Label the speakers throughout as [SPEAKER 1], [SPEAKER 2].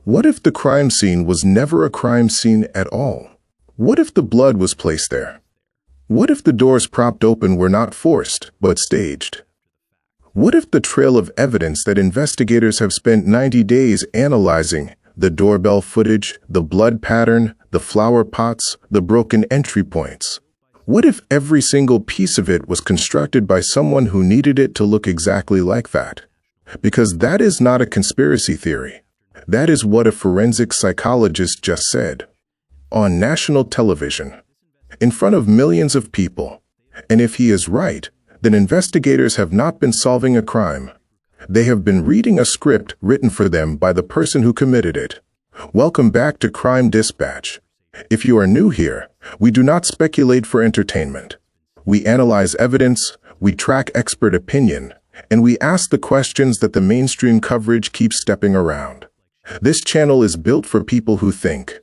[SPEAKER 1] What if the crime scene was never a crime scene at all? What if the blood was placed there? What if the doors propped open were not forced, but staged? What if the trail of evidence that investigators have spent 90 days analyzing, the doorbell footage, the blood pattern, the flower pots, the broken entry points? What if every single piece of it was constructed by someone who needed it to look exactly like that? Because that is not a conspiracy theory. That is what a forensic psychologist just said. On national television, in front of millions of people. And if he is right, then investigators have not been solving a crime. They have been reading a script written for them by the person who committed it. Welcome back to Crime Dispatch. If you are new here, we do not speculate for entertainment. We analyze evidence, we track expert opinion, and we ask the questions that the mainstream coverage keeps stepping around. This channel is built for people who think.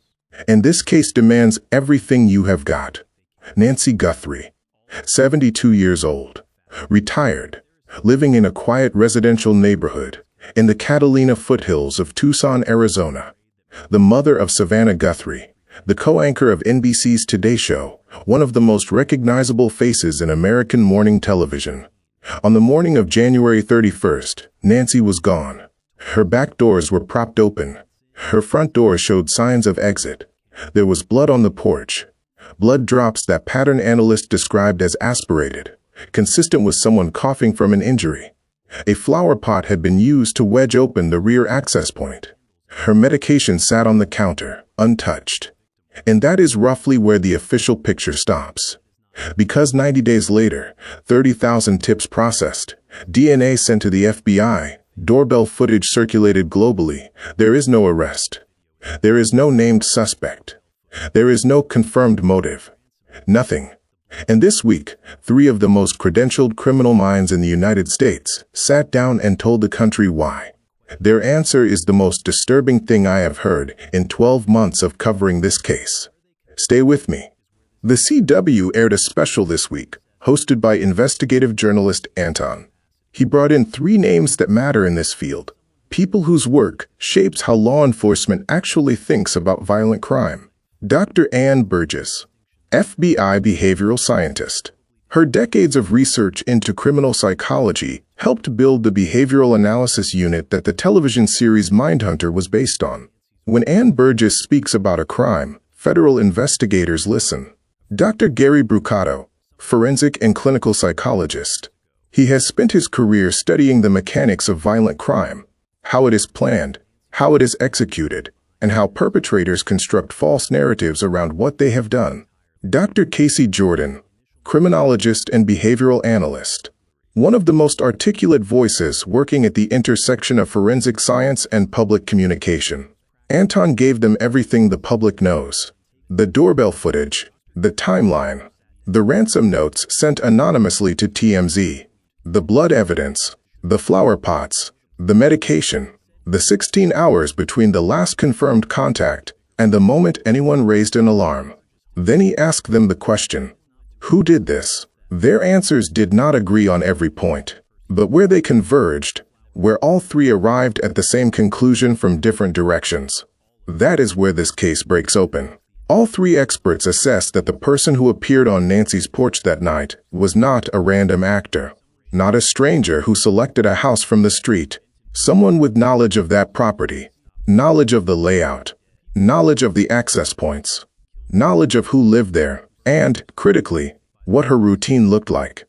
[SPEAKER 1] And this case demands everything you have got. Nancy Guthrie, 72 years old, retired, living in a quiet residential neighborhood in the Catalina foothills of Tucson, Arizona. The mother of Savannah Guthrie, the co-anchor of NBC's Today Show, one of the most recognizable faces in American morning television. On the morning of January 31st, Nancy was gone. Her back doors were propped open. Her front door showed signs of exit. There was blood on the porch. Blood drops that pattern analysts described as aspirated, consistent with someone coughing from an injury. A flower pot had been used to wedge open the rear access point. Her medication sat on the counter, untouched. And that is roughly where the official picture stops. Because 90 days later, 30,000 tips processed, DNA sent to the FBI, doorbell footage circulated globally, there is no arrest. There is no named suspect. There is no confirmed motive. Nothing. And this week, 3 of the most credentialed criminal minds in the United States sat down and told the country why. Their answer is the most disturbing thing I have heard in 12 months of covering this case. Stay with me. The CW aired a special this week, hosted by investigative journalist Anton. He brought in 3 names that matter in this field, people whose work shapes how law enforcement actually thinks about violent crime. Dr. Ann Burgess, FBI behavioral scientist. Her decades of research into criminal psychology helped build the behavioral analysis unit that the television series Mindhunter was based on. When Ann Burgess speaks about a crime, federal investigators listen. Dr. Gary Brucato, forensic and clinical psychologist. He has spent his career studying the mechanics of violent crime, how it is planned, how it is executed, and how perpetrators construct false narratives around what they have done. Dr. Casey Jordan, criminologist and behavioral analyst. One of the most articulate voices working at the intersection of forensic science and public communication. Anton gave them everything the public knows. The doorbell footage, the timeline, the ransom notes sent anonymously to TMZ, the blood evidence, the flower pots, the medication, the 16 hours between the last confirmed contact and the moment anyone raised an alarm. Then he asked them the question, who did this? Their answers did not agree on every point, but where they converged, where all 3 arrived at the same conclusion from different directions. That is where this case breaks open. All 3 experts assessed that the person who appeared on Nancy's porch that night was not a random actor, not a stranger who selected a house from the street. Someone with knowledge of that property, knowledge of the layout, knowledge of the access points, knowledge of who lived there, and, critically, what her routine looked like.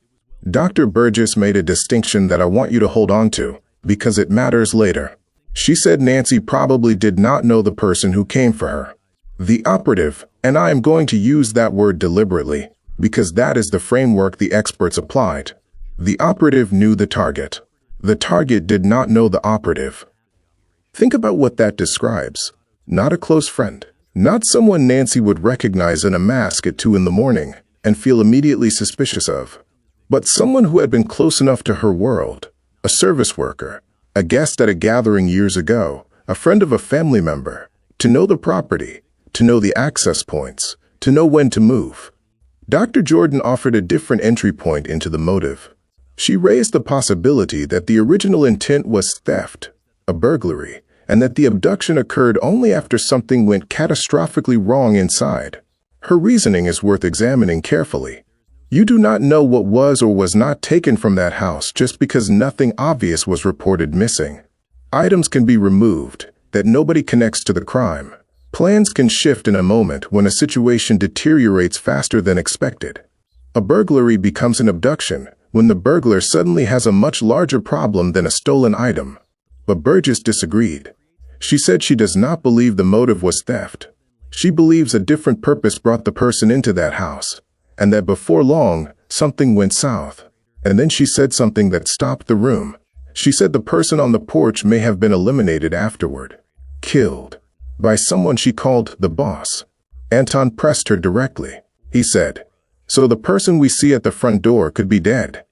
[SPEAKER 1] Dr. Burgess made a distinction that I want you to hold on to, because it matters later. She said Nancy probably did not know the person who came for her. The operative, and I am going to use that word deliberately, because that is the framework the experts applied. The operative knew the target. The target did not know the operative. Think about what that describes. Not a close friend. Not someone Nancy would recognize in a mask at 2 in the morning and feel immediately suspicious of. But someone who had been close enough to her world. A service worker. A guest at a gathering years ago. A friend of a family member. To know the property. To know the access points. To know when to move. Dr. Jordan offered a different entry point into the motive. She raised the possibility that the original intent was theft, a burglary, and that the abduction occurred only after something went catastrophically wrong inside. Her reasoning is worth examining carefully. You do not know what was or was not taken from that house just because nothing obvious was reported missing. Items can be removed that nobody connects to the crime. Plans can shift in a moment when a situation deteriorates faster than expected. A burglary becomes an abduction when the burglar suddenly has a much larger problem than a stolen item. But Burgess disagreed. She said she does not believe the motive was theft. She believes a different purpose brought the person into that house, and that before long, something went south. And then she said something that stopped the room. She said the person on the porch may have been eliminated afterward. Killed. By someone she called the boss. Anton pressed her directly. He said, "So the person we see at the front door could be dead?"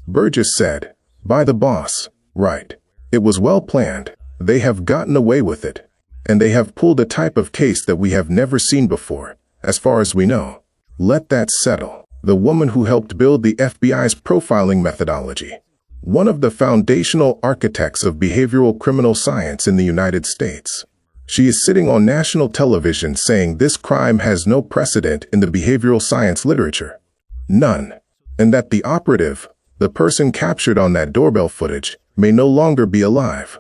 [SPEAKER 1] Burgess said, "By the boss, right. It was well planned. They have gotten away with it. And they have pulled a type of case that we have never seen before, as far as we know. Let that settle." The woman who helped build the FBI's profiling methodology. One of the foundational architects of behavioral criminal science in the United States. She is sitting on national television saying this crime has no precedent in the behavioral science literature. None. And that the operative, the person captured on that doorbell footage, may no longer be alive.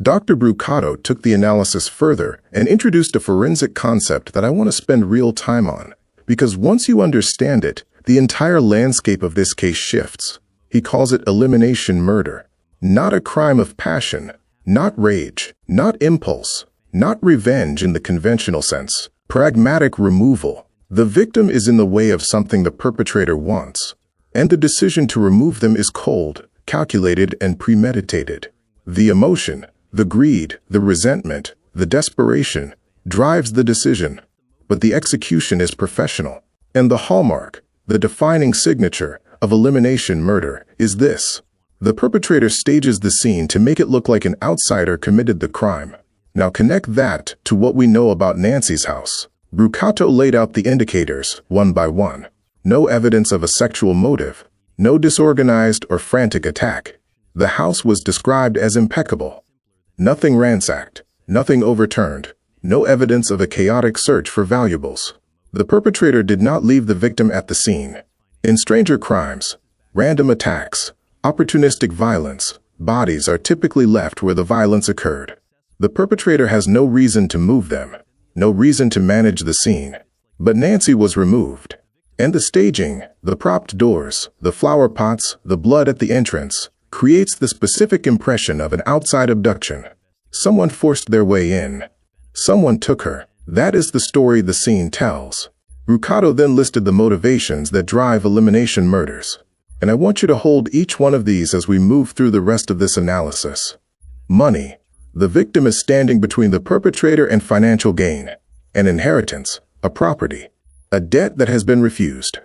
[SPEAKER 1] Dr. Brucato took the analysis further and introduced a forensic concept that I want to spend real time on, because once you understand it, the entire landscape of this case shifts. He calls it elimination murder. Not a crime of passion, not rage, not impulse, not revenge in the conventional sense. Pragmatic removal. The victim is in the way of something the perpetrator wants, and the decision to remove them is cold, calculated, and premeditated. The emotion, the greed, the resentment, the desperation, drives the decision, but the execution is professional. And the hallmark, the defining signature, of elimination murder is this. The perpetrator stages the scene to make it look like an outsider committed the crime. Now connect that to what we know about Nancy's house. Brucato laid out the indicators, one by one. No evidence of a sexual motive. No disorganized or frantic attack. The house was described as impeccable. Nothing ransacked. Nothing overturned. No evidence of a chaotic search for valuables. The perpetrator did not leave the victim at the scene. In stranger crimes, random attacks, opportunistic violence, bodies are typically left where the violence occurred. The perpetrator has no reason to move them, no reason to manage the scene. But Nancy was removed. And the staging, the propped doors, the flower pots, the blood at the entrance, creates the specific impression of an outside abduction. Someone forced their way in. Someone took her. That is the story the scene tells. Brucato then listed the motivations that drive elimination murders. And I want you to hold each one of these as we move through the rest of this analysis. Money. The victim is standing between the perpetrator and financial gain. An inheritance, a property, a debt that has been refused.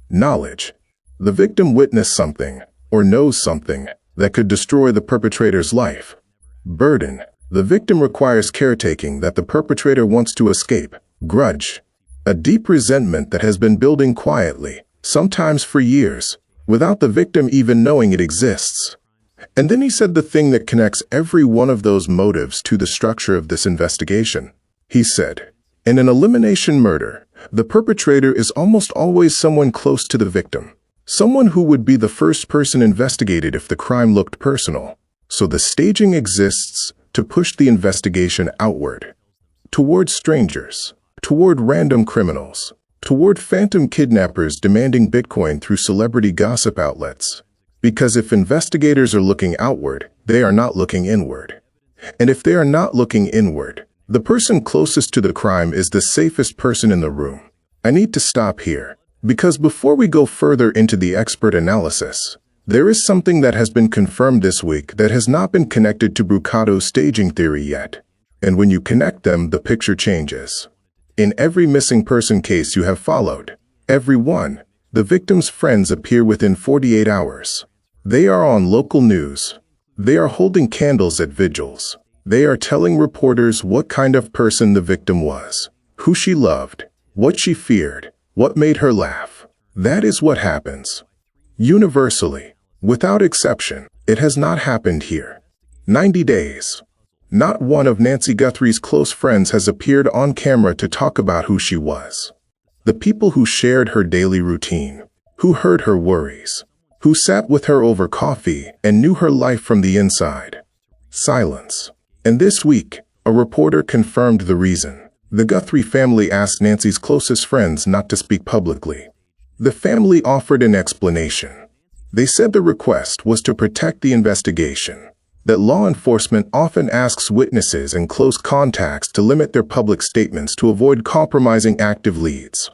[SPEAKER 1] Knowledge. The victim witnessed something, or knows something, that could destroy the perpetrator's life. Burden. The victim requires caretaking that the perpetrator wants to escape. Grudge. A deep resentment that has been building quietly, sometimes for years, without the victim even knowing it exists. And then he said the thing that connects every one of those motives to the structure of this investigation. He said, in an elimination murder, the perpetrator is almost always someone close to the victim. Someone who would be the first person investigated if the crime looked personal. So the staging exists to push the investigation outward, toward strangers, toward random criminals, toward phantom kidnappers demanding Bitcoin through celebrity gossip outlets. Because if investigators are looking outward, they are not looking inward. And if they are not looking inward, the person closest to the crime is the safest person in the room. I need to stop here, because before we go further into the expert analysis, there is something that has been confirmed this week that has not been connected to Brucato's staging theory yet. And when you connect them, the picture changes. In every missing person case you have followed, every one, the victim's friends appear within 48 hours. They are on local news. They are holding candles at vigils. They are telling reporters what kind of person the victim was, who she loved, what she feared, what made her laugh. That is what happens. Universally, without exception, it has not happened here. 90 days. Not one of Nancy Guthrie's close friends has appeared on camera to talk about who she was. The people who shared her daily routine, who heard her worries, who sat with her over coffee and knew her life from the inside. Silence. And this week, a reporter confirmed the reason. The Guthrie family asked Nancy's closest friends not to speak publicly. The family offered an explanation. They said the request was to protect the investigation, that law enforcement often asks witnesses and close contacts to limit their public statements to avoid compromising active leads.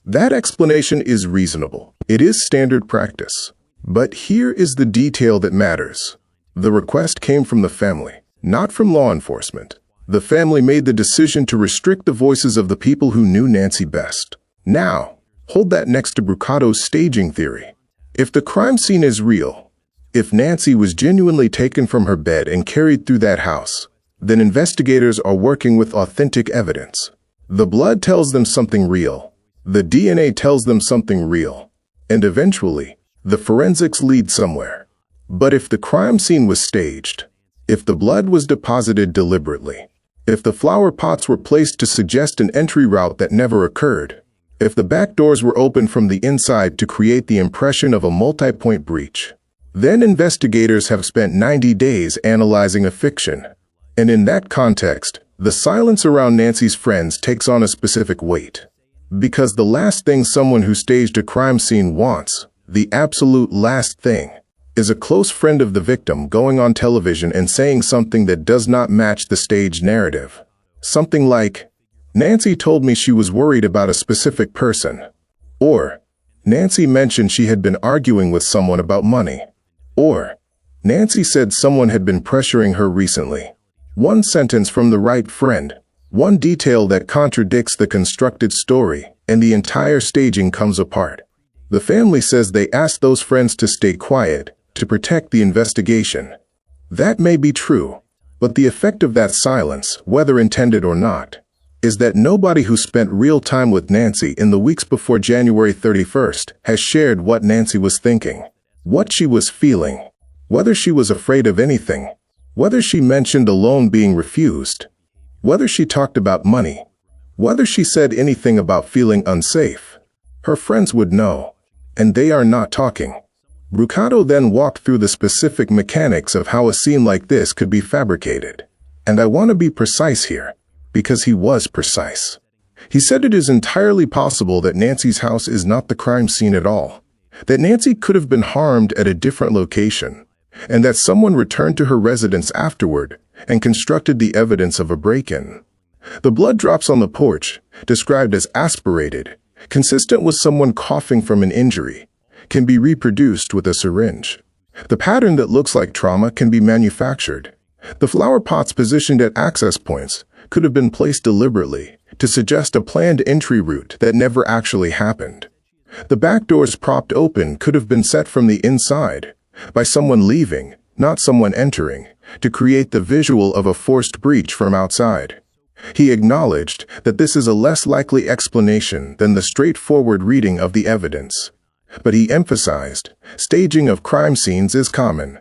[SPEAKER 1] That explanation is reasonable. It is standard practice. But here is the detail that matters. The request came from the family, not from law enforcement. The family made the decision to restrict the voices of the people who knew Nancy best. Now, hold that next to Brucato's staging theory. If the crime scene is real, if Nancy was genuinely taken from her bed and carried through that house, then investigators are working with authentic evidence. The blood tells them something real. The DNA tells them something real. And eventually, the forensics lead somewhere. But if the crime scene was staged, if the blood was deposited deliberately, if the flower pots were placed to suggest an entry route that never occurred, if the back doors were opened from the inside to create the impression of a multi-point breach, then investigators have spent 90 days analyzing a fiction. And in that context, the silence around Nancy's friends takes on a specific weight. Because the last thing someone who staged a crime scene wants, the absolute last thing, is a close friend of the victim going on television and saying something that does not match the staged narrative. Something like, "Nancy told me she was worried about a specific person," or "Nancy mentioned she had been arguing with someone about money," or "Nancy said someone had been pressuring her recently." One sentence from the right friend, one detail that contradicts the constructed story, and the entire staging comes apart. The family says they asked those friends to stay quiet, to protect the investigation. That may be true, but the effect of that silence, whether intended or not, is that nobody who spent real time with Nancy in the weeks before January 31st has shared what Nancy was thinking, what she was feeling, whether she was afraid of anything, whether she mentioned a loan being refused, whether she talked about money, whether she said anything about feeling unsafe. Her friends would know, and they are not talking. Brucato then walked through the specific mechanics of how a scene like this could be fabricated. And I want to be precise here, because he was precise. He said it is entirely possible that Nancy's house is not the crime scene at all, that Nancy could have been harmed at a different location, and that someone returned to her residence afterward and constructed the evidence of a break-in. The blood drops on the porch, described as aspirated, consistent with someone coughing from an injury, can be reproduced with a syringe. The pattern that looks like trauma can be manufactured. The flower pots positioned at access points could have been placed deliberately to suggest a planned entry route that never actually happened. The back doors propped open could have been set from the inside, by someone leaving, not someone entering, to create the visual of a forced breach from outside. He acknowledged that this is a less likely explanation than the straightforward reading of the evidence. But he emphasized, staging of crime scenes is common.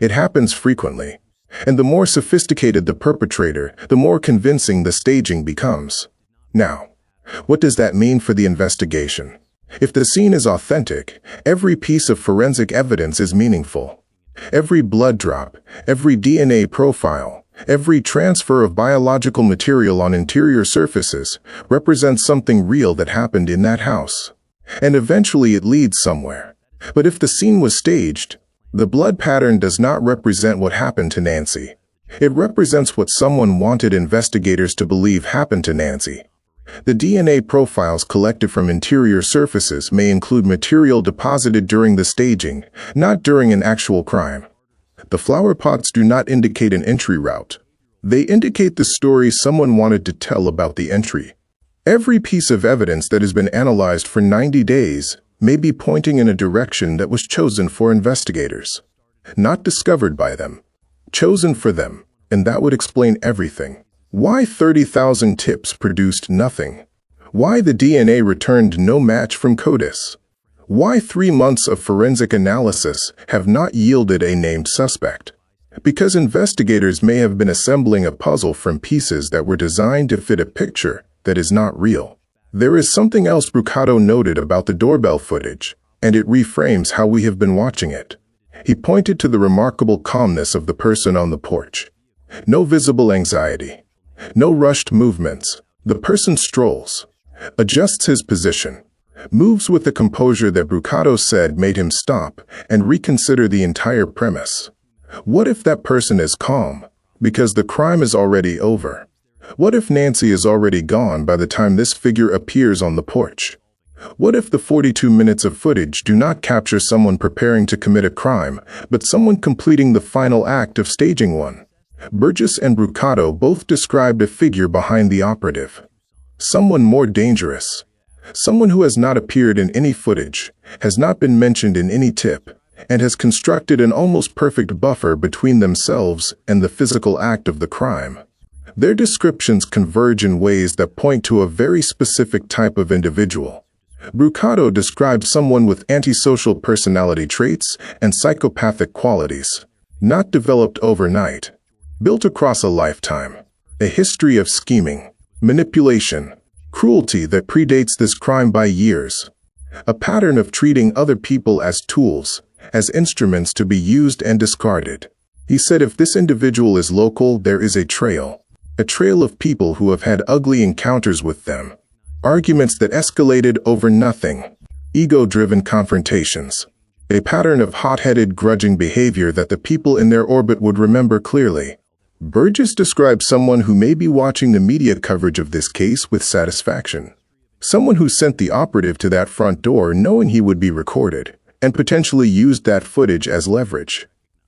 [SPEAKER 1] It happens frequently. And the more sophisticated the perpetrator, the more convincing the staging becomes. Now, what does that mean for the investigation? If the scene is authentic, every piece of forensic evidence is meaningful. Every blood drop, every DNA profile, every transfer of biological material on interior surfaces represents something real that happened in that house. And eventually it leads somewhere. But if the scene was staged, the blood pattern does not represent what happened to Nancy. It represents what someone wanted investigators to believe happened to Nancy. The DNA profiles collected from interior surfaces may include material deposited during the staging, not during an actual crime. The flower pots do not indicate an entry route. They indicate the story someone wanted to tell about the entry. Every piece of evidence that has been analyzed for 90 days may be pointing in a direction that was chosen for investigators. Not discovered by them, chosen for them, and that would explain everything. Why 30,000 tips produced nothing? Why the DNA returned no match from CODIS? Why 3 months of forensic analysis have not yielded a named suspect? Because investigators may have been assembling a puzzle from pieces that were designed to fit a picture that is not real. There is something else Brucato noted about the doorbell footage, and it reframes how we have been watching it. He pointed to the remarkable calmness of the person on the porch. No visible anxiety. No rushed movements. The person strolls, adjusts his position, moves with the composure that Brucato said made him stop and reconsider the entire premise. What if that person is calm, because the crime is already over? What if Nancy is already gone by the time this figure appears on the porch? What if the 42 minutes of footage do not capture someone preparing to commit a crime, but someone completing the final act of staging one? Burgess and Brucato both described a figure behind the operative. Someone more dangerous. Someone who has not appeared in any footage, has not been mentioned in any tip, and has constructed an almost perfect buffer between themselves and the physical act of the crime. Their descriptions converge in ways that point to a very specific type of individual. Brucato described someone with antisocial personality traits and psychopathic qualities, not developed overnight, built across a lifetime, a history of scheming, manipulation, cruelty that predates this crime by years, a pattern of treating other people as tools, as instruments to be used and discarded. He said if this individual is local, there is a trail of people who have had ugly encounters with them, arguments that escalated over nothing, ego-driven confrontations, a pattern of hot-headed, grudging behavior that the people in their orbit would remember clearly. Burgess described someone who may be watching the media coverage of this case with satisfaction. Someone who sent the operative to that front door knowing he would be recorded, and potentially used that footage as leverage.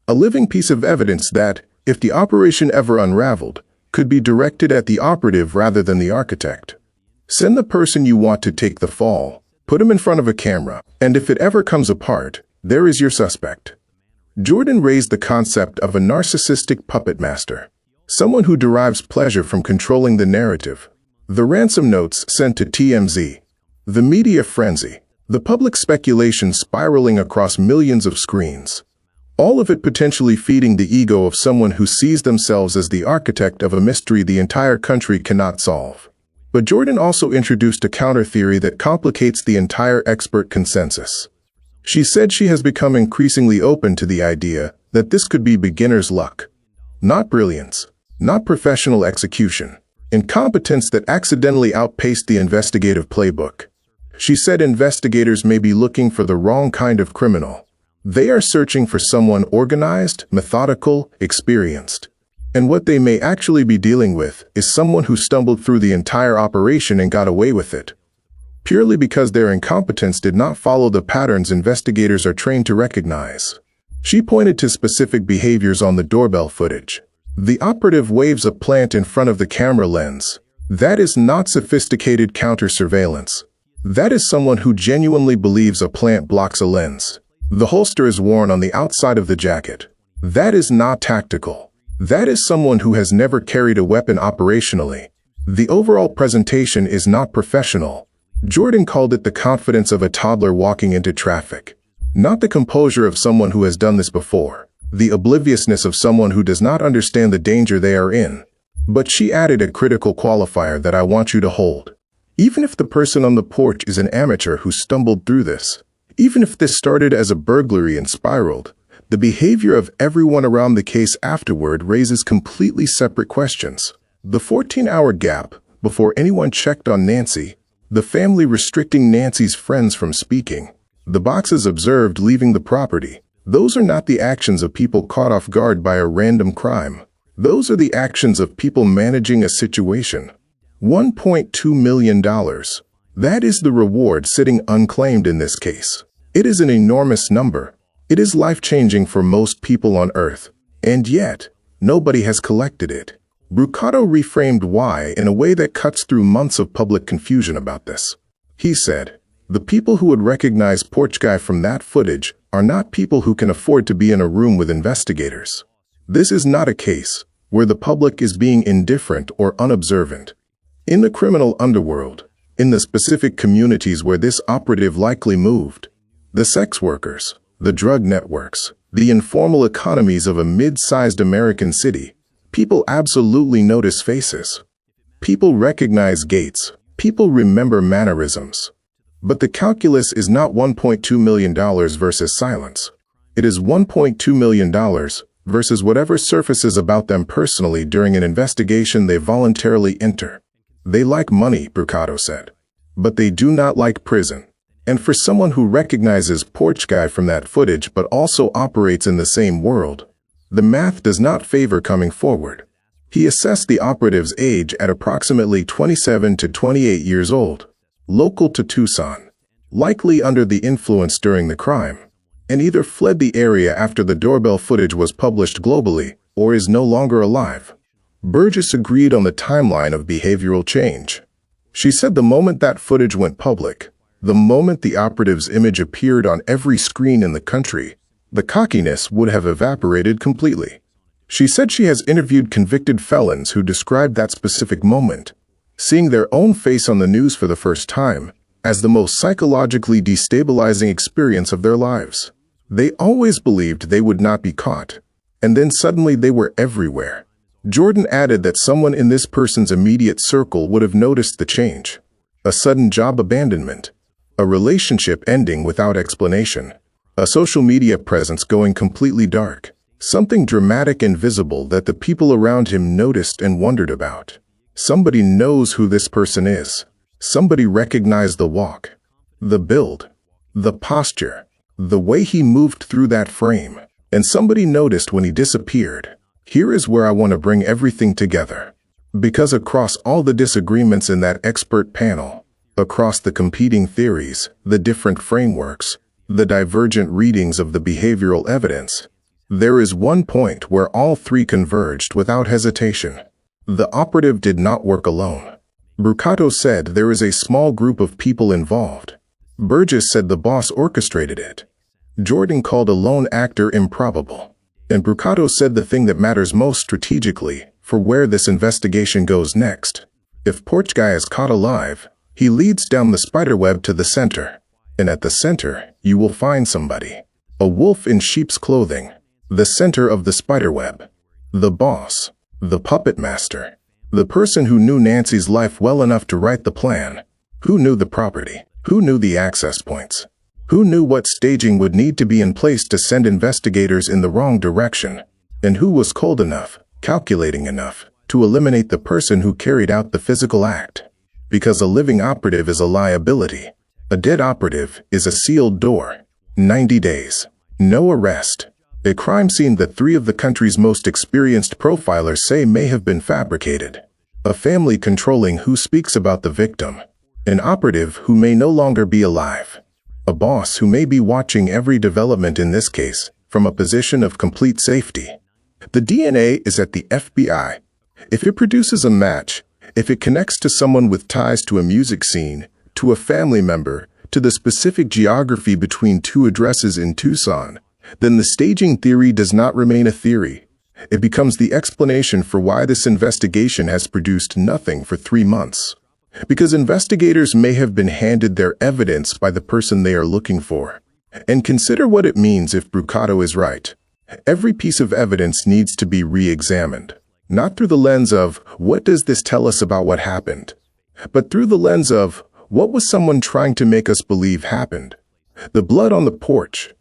[SPEAKER 1] A living piece of evidence that, if the operation ever unraveled, could be directed at the operative rather than the architect. Send the person you want to take the fall, put him in front of a camera, and if it ever comes apart, there is your suspect. Jordan raised the concept of a narcissistic puppet master, someone who derives pleasure from controlling the narrative. The ransom notes sent to TMZ, the media frenzy, the public speculation spiraling across millions of screens. All of it potentially feeding the ego of someone who sees themselves as the architect of a mystery the entire country cannot solve. But Jordan also introduced a counter-theory that complicates the entire expert consensus. She said she has become increasingly open to the idea that this could be beginner's luck. Not brilliance, not professional execution, incompetence that accidentally outpaced the investigative playbook. She said investigators may be looking for the wrong kind of criminal. They are searching for someone organized, methodical, experienced. And what they may actually be dealing with is someone who stumbled through the entire operation and got away with it, purely because their incompetence did not follow the patterns investigators are trained to recognize. She pointed to specific behaviors on the doorbell footage. The operative waves a plant in front of the camera lens. That is not sophisticated counter-surveillance. That is someone who genuinely believes a plant blocks a lens. The holster is worn on the outside of the jacket. That is not tactical. That is someone who has never carried a weapon operationally. The overall presentation is not professional. Jordan called it the confidence of a toddler walking into traffic. Not the composure of someone who has done this before. The obliviousness of someone who does not understand the danger they are in. But she added a critical qualifier that I want you to hold. Even if the person on the porch is an amateur who stumbled through this, even if this started as a burglary and spiraled, the behavior of everyone around the case afterward raises completely separate questions. The 14-hour gap before anyone checked on Nancy, the family restricting Nancy's friends from speaking, the boxes observed leaving the property, those are not the actions of people caught off guard by a random crime. Those are the actions of people managing a situation. $1.2 million. That is the reward sitting unclaimed in this case. It is an enormous number. It is life-changing for most people on Earth. And yet, nobody has collected it. Brucato reframed why in a way that cuts through months of public confusion about this. He said, the people who would recognize Porch Guy from that footage are not people who can afford to be in a room with investigators. This is not a case where the public is being indifferent or unobservant. In the criminal underworld, in the specific communities where this operative likely moved, the sex workers, the drug networks, the informal economies of a mid-sized American city, people absolutely notice faces. People recognize gaits. People remember mannerisms. But the calculus is not $1.2 million versus silence. It is $1.2 million versus whatever surfaces about them personally during an investigation they voluntarily enter. They like money, Brucato said. But they do not like prison. And for someone who recognizes Porch Guy from that footage but also operates in the same world, the math does not favor coming forward. He assessed the operative's age at approximately 27 to 28 years old, local to Tucson, likely under the influence during the crime, and either fled the area after the doorbell footage was published globally or is no longer alive. Burgess agreed on the timeline of behavioral change. She said the moment that footage went public, the moment the operative's image appeared on every screen in the country, the cockiness would have evaporated completely. She said she has interviewed convicted felons who described that specific moment, seeing their own face on the news for the first time, as the most psychologically destabilizing experience of their lives. They always believed they would not be caught, and then suddenly they were everywhere. Jordan added that someone in this person's immediate circle would have noticed the change. A sudden job abandonment, a relationship ending without explanation, a social media presence going completely dark, something dramatic and visible that the people around him noticed and wondered about. Somebody knows who this person is. Somebody recognized the walk, the build, the posture, the way he moved through that frame, and somebody noticed when he disappeared. Here is where I want to bring everything together. Because across all the disagreements in that expert panel, across the competing theories, the different frameworks, the divergent readings of the behavioral evidence, there is one point where all three converged without hesitation. The operative did not work alone. Brucato said there is a small group of people involved. Burgess said the boss orchestrated it. Jordan called a lone actor improbable. And Brucato said the thing that matters most strategically for where this investigation goes next. If Porch Guy is caught alive, he leads down the spiderweb to the center. And at the center, you will find somebody. A wolf in sheep's clothing. The center of the spiderweb. The boss. The puppet master. The person who knew Nancy's life well enough to write the plan. Who knew the property? Who knew the access points? Who knew what staging would need to be in place to send investigators in the wrong direction? And who was cold enough, calculating enough, to eliminate the person who carried out the physical act? Because a living operative is a liability. A dead operative is a sealed door. 90 days. No arrest. A crime scene that three of the country's most experienced profilers say may have been fabricated. A family controlling who speaks about the victim. An operative who may no longer be alive. A boss who may be watching every development in this case from a position of complete safety. The DNA is at the FBI. If it produces a match, if it connects to someone with ties to a music scene, to a family member, to the specific geography between two addresses in Tucson, then the staging theory does not remain a theory. It becomes the explanation for why this investigation has produced nothing for 3 months. Because investigators may have been handed their evidence by the person they are looking for. And consider what it means if Brucato is right. Every piece of evidence needs to be re-examined. Not through the lens of, what does this tell us about what happened? But through the lens of, what was someone trying to make us believe happened? The blood on the porch,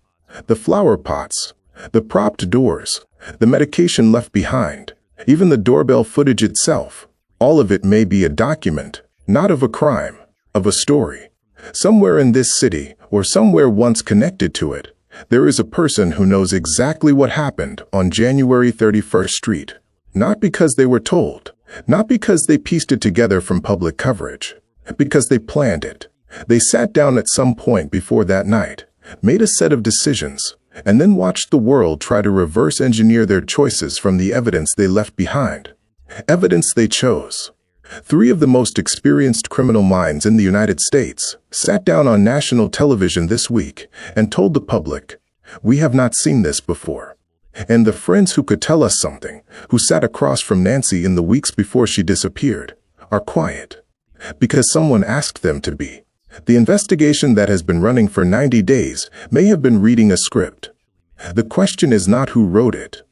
[SPEAKER 1] the flower pots, the propped doors, the medication left behind, even the doorbell footage itself. All of it may be a document, not of a crime, of a story. Somewhere in this city, or somewhere once connected to it, there is a person who knows exactly what happened on January 31st Street. Not because they were told, not because they pieced it together from public coverage, because they planned it. They sat down at some point before that night, made a set of decisions, and then watched the world try to reverse engineer their choices from the evidence they left behind. Evidence they chose. 3 of the most experienced criminal minds in the United States sat down on national television this week and told the public, "We have not seen this before." And the friends who could tell us something, who sat across from Nancy in the weeks before she disappeared, are quiet. Because someone asked them to be. The investigation that has been running for 90 days may have been reading a script. The question is not who wrote it.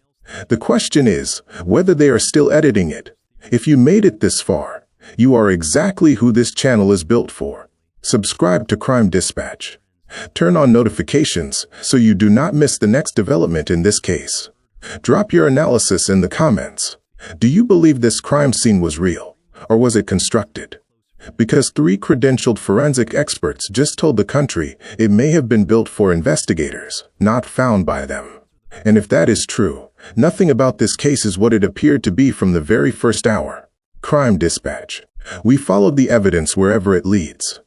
[SPEAKER 1] The question is whether they are still editing it. If you made it this far, you are exactly who this channel is built for. Subscribe to Crime Dispatch. Turn on notifications so you do not miss the next development in this case. Drop your analysis in the comments. Do you believe this crime scene was real, or was it constructed? Because 3 credentialed forensic experts just told the country it may have been built for investigators, not found by them. And if that is true, nothing about this case is what it appeared to be from the very first hour. Crime Dispatch. We followed the evidence wherever it leads.